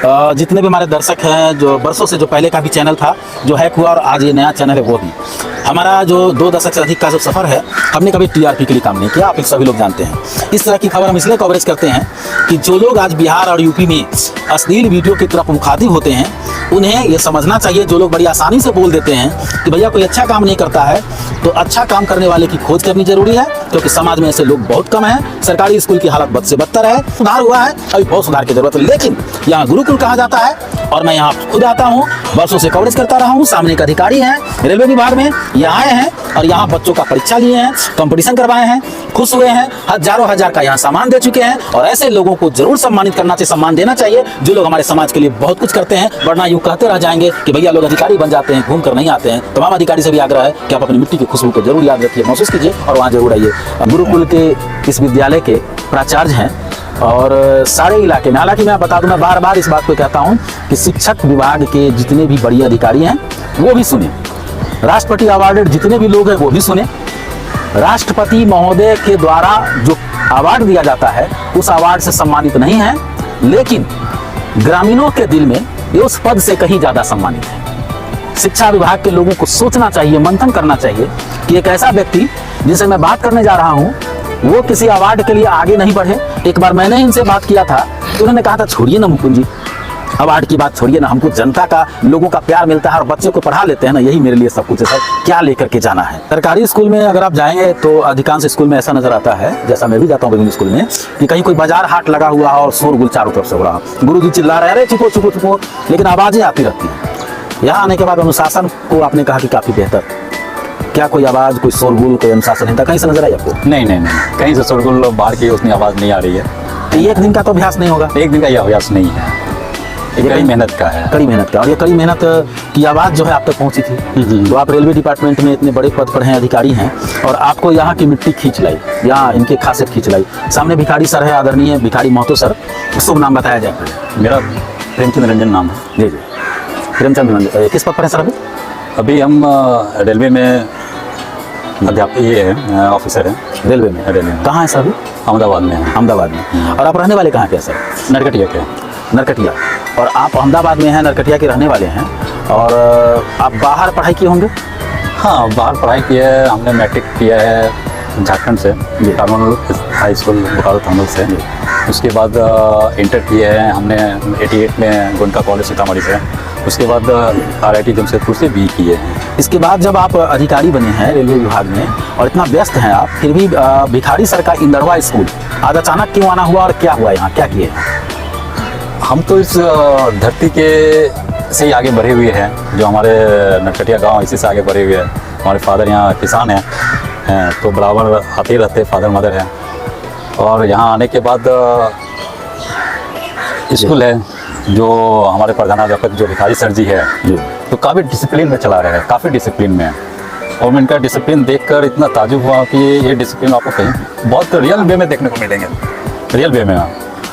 जितने भी हमारे दर्शक हैं, जो बरसों से जो पहले का भी चैनल था जो हैक हुआ और आज ये नया चैनल है वो भी, हमारा जो 2 दशक से अधिक का जो सफ़र है, हमने कभी टीआरपी के लिए काम नहीं किया। आप सभी लोग जानते हैं। इस तरह की खबर हम इसलिए कवरेज करते हैं कि जो लोग आज बिहार और यूपी में अश्लील वीडियो की तरफ मुखातिब होते हैं, उन्हें ये समझना चाहिए, जो लोग बड़ी आसानी से बोल देते हैं कि भैया कोई अच्छा काम नहीं करता है, तो अच्छा काम करने वाले की खोज करनी जरूरी है, क्योंकि समाज में ऐसे लोग बहुत कम हैं। सरकारी स्कूल की हालत बद से बदतर है, सुधार हुआ है, अभी बहुत सुधार की जरूरत है, लेकिन यहाँ गुरुकुल कहा जाता है और मैं यहाँ खुद आता हूँ, वर्षों से कवरेज करता रहा हूँ। सामने एक अधिकारी हैं रेलवे विभाग में, ये आए हैं और यहाँ बच्चों का परीक्षा लिए हैं, कंपटीशन करवाए हैं, खुश हुए हैं, हजारों हजार का यहाँ सामान दे चुके हैं। और ऐसे लोगों को जरूर सम्मानित करना चाहिए, सम्मान देना चाहिए, जो लोग हमारे समाज के लिए बहुत कुछ करते हैं। वरना यूँ कहते रह जाएंगे कि भैया लोग अधिकारी बन जाते हैं, घूम कर नहीं आते हैं। तमाम अधिकारी से भी आग्रह है कि आप अपनी मिट्टी की खुशबू को जरूर याद रखिए, महसूस कीजिए और वहाँ जरूर आइए। गुरुकुल के इस विद्यालय के प्राचार्य हैं और सारे इलाके में, हालांकि मैं बता दूं, मैं बार बार इस बात को कहता हूं कि शिक्षक विभाग के जितने भी बड़े अधिकारी हैं वो भी सुने, राष्ट्रपति अवार्डेड जितने भी लोग हैं वो भी सुने। राष्ट्रपति महोदय के द्वारा जो अवार्ड दिया जाता है उस अवार्ड से सम्मानित नहीं है, लेकिन ग्रामीणों के दिल में ये उस पद से कहीं ज्यादा सम्मानित है। शिक्षा विभाग के लोगों को सोचना चाहिए, मंथन करना चाहिए कि एक ऐसा व्यक्ति जिनसे मैं बात करने जा रहा हूँ वो किसी अवार्ड के लिए आगे नहीं बढ़े। एक बार मैंने इनसे बात किया था तो उन्होंने कहा था छोड़िए ना मुकुंद जी, अवार्ड की बात छोड़िए ना, हमको जनता का, लोगों का प्यार मिलता है और बच्चों को पढ़ा लेते हैं ना, यही मेरे लिए सब कुछ है सर। क्या लेकर के जाना है? सरकारी स्कूल में अगर आप जाएंगे तो अधिकांश स्कूल में ऐसा नजर आता है, जैसा मैं भी जाता हूँ विभिन्न स्कूल में, कि कहीं कोई बाजार हाट लगा हुआ और शोरगुल चारों तरफ से हो रहा, गुरु जी चिल्ला रहे, अरे चुपो चुपो चुपो, लेकिन आवाजें आती रहती हैं। यहाँ आने के बाद अनुशासन को आपने कहा कि काफी बेहतर, क्या कोई आवाज, कोई शोरगुल, कोई अनुशासन कहीं से नजर आई आपको? नहीं, कहीं से शोरगुल बाहर की उतनी आवाज नहीं आ रही है। तो एक दिन का तो अभ्यास नहीं होगा? एक दिन का यह अभ्यास नहीं है, ये कड़ी मेहनत का है। कड़ी मेहनत का, और ये कड़ी मेहनत की आवाज जो है आप तक पहुंची थी। तो आप रेलवे डिपार्टमेंट में इतने बड़े पद पर हैं, अधिकारी हैं, और आपको यहाँ की मिट्टी खींच लाई, यहाँ इनके खासियत खींच लाई। सामने भिखारी सर है, आदरणीय भिखारी महतो सर, शुभ नाम बताया जाए। मेरा प्रेमचंद रंजन नाम है। जी जी, प्रेमचंद रंजन। किस पद पर है सर अभी? अभी हम रेलवे में अध्यापक, ये है ऑफिसर हैं रेलवे में। कहाँ है सर अभी? अहमदाबाद में है। अहमदाबाद में। और आप रहने वाले कहाँ के हैं सर? नरकटिया के। नरकटिया। और आप अहमदाबाद में हैं, नरकटिया के रहने वाले हैं, और आप बाहर पढ़ाई किए होंगे? हाँ, बाहर पढ़ाई की है हमने। मैट्रिक किया है झारखंड से, कार्मल हाई स्कूल बोकारो थानल से। उसके बाद इंटर किया है हमने 88 में गोयनका कॉलेज सीतामढ़ी से। उसके बाद RIT जमशेदपुर से BE किए हैं। इसके बाद जब आप अधिकारी बने हैं रेलवे विभाग में और इतना व्यस्त हैं आप, फिर भी भिखारी सर का इंदरवा स्कूल आज अचानक क्यों आना हुआ और क्या हुआ यहाँ, क्या किए? हम तो इस धरती के से ही आगे बढ़े हुए हैं, जो हमारे नरकटिया गांव इसी से आगे बढ़े हुए हैं। हमारे फादर यहाँ किसान हैं, तो बराबर आते ही रहते, फादर मदर हैं। और यहाँ आने के बाद स्कूल है, जो हमारे प्रधानाध्यापक जो भिखारी सर जी है, तो काफ़ी डिसिप्लिन में चला रहे हैं, काफ़ी डिसिप्लिन में। और मैं इनका डिसिप्लिन देखकर इतना ताजुब हुआ कि ये डिसिप्लिन आपको कहीं बहुत रियल वे में देखने को मिलेंगे, रियल वे में।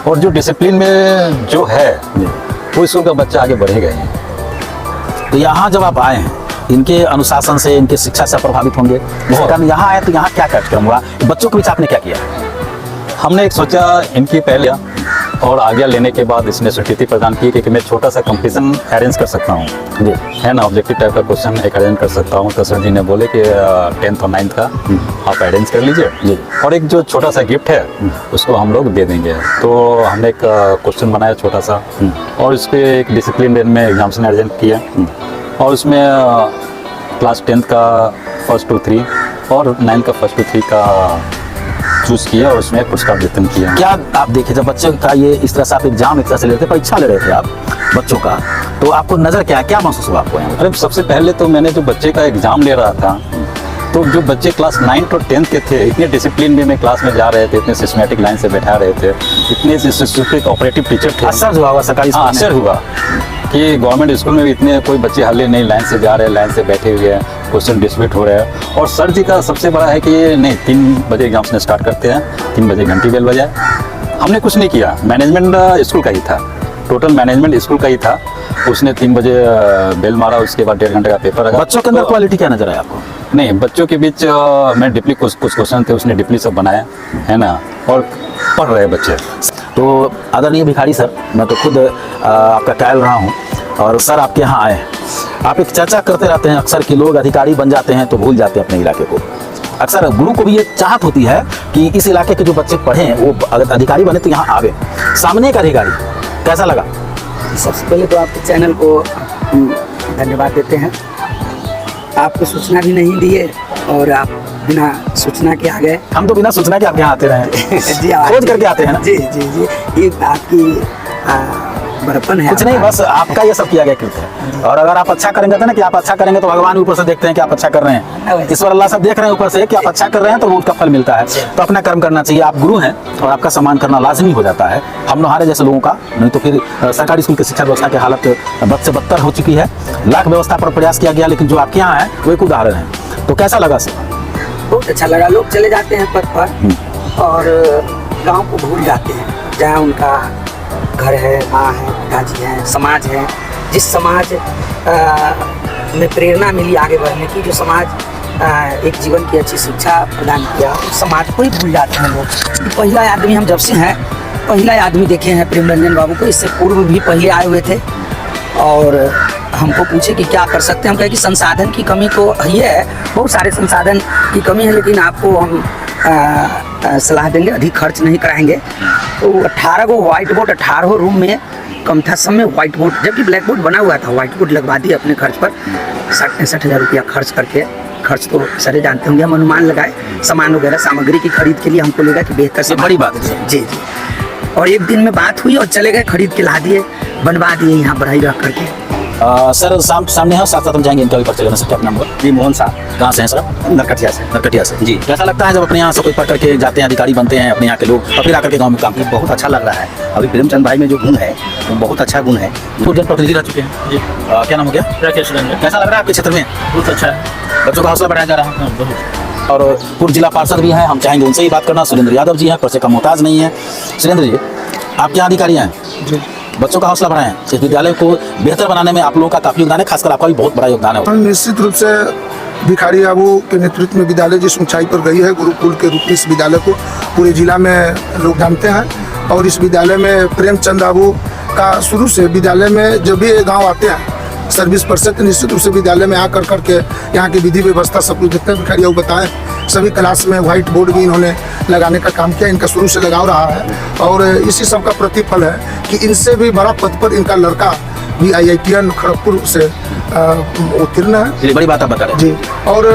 और जो डिसिप्लिन में जो है वो स्कूल का बच्चा आगे बढ़ेगा ही। तो यहाँ जब आप आए हैं, इनके अनुशासन से, इनके शिक्षा से प्रभावित होंगे। यहाँ आए तो यहाँ क्या कार्यक्रम हुआ, बच्चों के बीच आपने क्या किया? हमने एक सोचा इनकी पहले और आज्ञा लेने के बाद इसने स्वीकृति प्रदान की कि मैं छोटा सा कंपटीशन अरेंज कर सकता हूँ, है ना, ऑब्जेक्टिव टाइप का क्वेश्चन एक अरेंज कर सकता हूँ। तो सर जी ने बोले कि 10th और 9th का आप अरेंज कर लीजिए, और एक जो छोटा सा गिफ्ट है उसको हम लोग दे देंगे। तो हमने एक क्वेश्चन बनाया छोटा सा, और उसके एक डिसिप्लिन में एग्जामिनेशन अरेंज किया, और उसमें क्लास 10th का फर्स्ट 2 3 और 9th का फर्स्ट 2 3 का चूज किया, और उसमें पुरस्कार वितरण किया। क्या आप देखे जब बच्चों का ये इस तरह से आप एग्जाम एक तरह से लेते, परीक्षा ले रहे थे आप बच्चों का, तो आपको नजर क्या महसूस हुआ आपको? अरे सबसे पहले तो मैंने जो बच्चे का एग्जाम ले रहा था, तो जो बच्चे क्लास 9th और 10th के थे, इतने डिसिप्लिन में क्लास में जा रहे थे, इतने सिस्टमेटिक लाइन से बैठा रहे थे, इतने ऑपरेटिव टीचर थे। असर हुआ सरकारी स्कूल में? असर हुआ कि गवर्नमेंट स्कूल में भी इतने कोई बच्चे हल्ले नहीं, लाइन से जा रहे हैं, लाइन से बैठे हुए हैं, क्वेश्चन डिस्ट्रीब्यूट हो रहे हैं। और सर जी का सबसे बड़ा है कि नहीं, 3 बजे एग्जाम से स्टार्ट करते हैं, 3 बजे घंटी बेल बजाए। हमने कुछ नहीं किया, मैनेजमेंट स्कूल का ही था, टोटल मैनेजमेंट स्कूल का ही था। उसने 3 बजे बेल मारा, उसके बाद 1.5 घंटे का पेपर रखा। बच्चों के अंदर क्वालिटी क्या नजर आया आपको? नहीं, बच्चों के बीच मैं डिपली कुछ क्वेश्चन थे उसने डिपली सब बनाया, है ना, और पढ़ रहे बच्चे। तो आदरणीय भिखारी सर, मैं तो खुद आपका कायल रहा हूँ और सर आपके यहाँ आए हैं। आप एक चर्चा करते रहते हैं अक्सर कि लोग अधिकारी बन जाते हैं तो भूल जाते हैं अपने इलाके को। अक्सर गुरु को भी ये चाहत होती है कि इस इलाके के जो बच्चे पढ़े हैं वो अगर अधिकारी बने तो यहाँ आवे। सामने का अधिकारी कैसा लगा? सबसे पहले तो आपके चैनल को धन्यवाद देते हैं। आपको सूचना भी नहीं दिए और आप बिना सूचना के आ गए। हम तो बिना सूचना के आपके यहाँ आते रहे जी खोज करके आते हैं ना। जी जी जी, ये आपकी बड़प्पन है। कुछ नहीं, बस आपका ये सब किया गया कृत्य है। और अगर आप अच्छा करेंगे तो ना कि आप अच्छा करेंगे तो भगवान ऊपर से देखते हैं कि आप अच्छा कर रहे हैं। ईश्वर अल्लाह सब देख रहे हैं ऊपर से कि आप अच्छा कर रहे हैं तो वो उसका फल मिलता है। तो अपना कर्म करना चाहिए। आप गुरु हैं और आपका सम्मान करना लाजमी हो जाता है हम लोहारे जैसे लोगों का। नहीं तो फिर सरकारी स्कूल की शिक्षा व्यवस्था की हालत बद से बदतर हो चुकी है। लाख व्यवस्था पर प्रयास किया गया लेकिन जो आपके यहाँ है वो एक उदाहरण है। तो कैसा लगा सर? बहुत अच्छा लगा। लोग चले जाते हैं पद पर और गांव को भूल जाते हैं जहाँ उनका घर है, माँ है, पिताजी है, समाज है। जिस समाज में प्रेरणा मिली आगे बढ़ने की, जो समाज एक जीवन की अच्छी शिक्षा प्रदान किया, उस समाज को ही भूल जाते हैं लोग। पहला आदमी हम जब से हैं, पहला आदमी देखे हैं प्रेम रंजन बाबू को। इससे पूर्व भी पहले आए हुए थे और हमको पूछे कि क्या कर सकते हैं। हम कहे कि संसाधन की कमी तो ही है, बहुत सारे संसाधन की कमी है, लेकिन आपको हम सलाह देंगे, अधिक खर्च नहीं कराएंगे। तो 18 को व्हाइट बोर्ड 18 रूम में कम था, सब में व्हाइट बोर्ड, जबकि ब्लैक बोर्ड बना हुआ था, व्हाइट बोर्ड लगवा दिए अपने खर्च पर 60-65 रुपया खर्च करके। खर्च तो सारे जानते होंगे, हम अनुमान लगाए सामान वगैरह सामग्री की खरीद के लिए। हमको लगा कि बेहतर से बड़ी बात है। जी जी, और एक दिन में बात हुई और चले गए, खरीद के ला दिए, बनवा दिए यहाँ बढ़ाई रख करके। सर सामने है, साथ साथ हम जाएंगे इनका भी परिचय लेना। सर क्या अपना नंबर? जी मोहन साहब, कहाँ से हैं सर? नरकटिया से। नरकटिया से जी। कैसा लगता है जब अपने यहाँ से कोई पढ़ करके जाते हैं, अधिकारी बनते हैं अपने यहाँ के लोग और फिर आकर के गाँव में काम करते बहुत अच्छा लग रहा है। अभी प्रेमचंद भाई में जो गुण है वो बहुत अच्छा गुण है। हैं? पूर्व जनप्रतिनिधि रह चुके हैं जी। क्या नाम हो गया? राकेश रंजन। कैसा लग रहा है आपके क्षेत्र में? बहुत अच्छा है। बच्चों का हौसला बढ़ाया जा रहा है। बहुत। और पूर्व जिला पार्षद भी हैं, हम चाहेंगे उनसे ही बात करना। सुरेंद्र यादव जी हैं, परिचय का मोहताज नहीं है। सुरेंद्र जी, आप क्या अधिकारी हैं? बच्चों का हौसला बढ़ाएं। इस विद्यालय को बेहतर बनाने में आप लोगों का काफी योगदान है, खासकर आपका भी बहुत बड़ा योगदान है। निश्चित रूप से भिखारी बाबू के नेतृत्व में विद्यालय जिस ऊंचाई पर गई है, गुरुकुल के रूप में इस विद्यालय को पूरे जिला में लोग जानते हैं। और इस विद्यालय में प्रेमचंद बाबू का शुरू से विद्यालय में जब भी गांव आते हैं सर्विस पर्सन, तो निश्चित रूप से विद्यालय में आकर करके यहाँ की विधि व्यवस्था सब कुछ देखते हैं। भिखारी बाबू बताएं, सभी क्लास में व्हाइट बोर्ड भी इन्होंने लगाने का काम किया। इनका शुरू से लगाव रहा है और इसी सब का प्रतिफल है कि इनसे भी बड़ा पद पर इनका लड़का भी IITN खड़गपुर से उत्तीर्ण है। ये बड़ी बात आप बता रहे हैं जी। और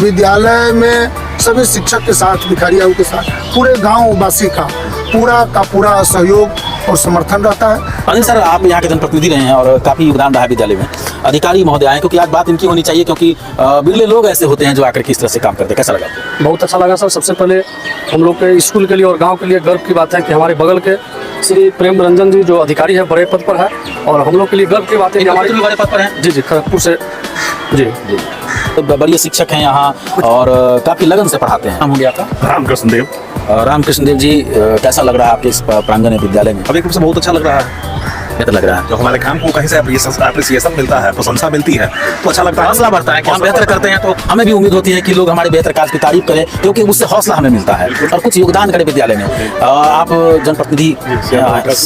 विद्यालय में सभी शिक्षक के साथ, भिखारी बाबू के साथ पूरे गांव वासी का पूरा सहयोग और समर्थन रहता है। अनिल सर, आप यहाँ के जनप्रतिनिधि रहे हैं और काफी योगदान रहा है विद्यालय में। अधिकारी महोदय आए क्योंकि आज बात इनकी होनी चाहिए, क्योंकि बिरले लोग ऐसे होते हैं जो आकर के इस तरह से काम करते हैं। कैसा लगा? बहुत अच्छा लगा सर। सबसे पहले हम लोग के स्कूल के लिए और गांव के लिए गर्व की बात है कि हमारे बगल के श्री प्रेम रंजन जी जो अधिकारी है बड़े पद पर है, और हम लोग के लिए गर्व की बात है कि हमारे भी बड़े पद पर हैं। जी जी, खड़गपुर से। जी जी, तो बड़े शिक्षक हैं यहाँ और काफी लगन से पढ़ाते हैं। नाम हो गया था? रामकृष्ण देव। रामकृष्ण देव जी, कैसा लग रहा है आपके इस प्रांगण में विद्यालय में? अभी से बहुत अच्छा लग रहा है। बेहतर लग रहा है। जो हमारे काम को कहीं से अप्रिसिएशन मिलता है, प्रशंसा मिलती है, तो अच्छा लगता है। हौसला बढ़ता है कि हम बेहतर करते हैं तो हमें भी उम्मीद होती है कि लोग हमारे बेहतर कार्य की तारीफ करें, क्योंकि उससे हौसला हमें मिलता है और कुछ योगदान करें विद्यालय में। आप जनप्रतिनिधि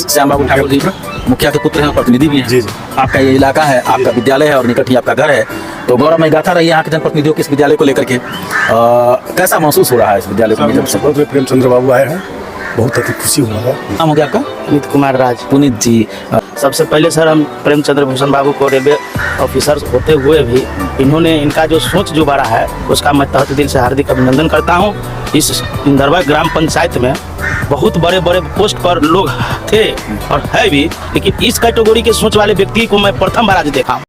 श्याम बाबू ठाकुर जी, मुखिया के पुत्र हैं, प्रतिनिधि भी हैं। जी जी। आपका ये इलाका है, आपका विद्यालय है और निकट ही आपका घर है, तो गौरवमय गाथा रही है यहाँ के जनप्रतिनिधियों के इस विद्यालय को लेकर के। कैसा महसूस हो रहा है इस विद्यालय को जब से प्रेमचंद्र बाबू आए हैं, बहुत अधिक खुशी हुआ है। नाम हो गया आपका? पुनीत कुमार राज। पुनीत जी, सबसे पहले सर हम प्रेमचंद्र भूषण बाबू को रेलवे ऑफिसर होते हुए भी इन्होंने इनका जो सोच जो बढ़ा है उसका मैं तहे दिल से हार्दिक अभिनंदन करता हूँ। इस इंदरवा ग्राम पंचायत में बहुत बड़े बड़े पोस्ट पर लोग थे और है भी, लेकिन इस कैटेगरी के सोच वाले व्यक्ति को मैं प्रथम बार आज देखा हूँ।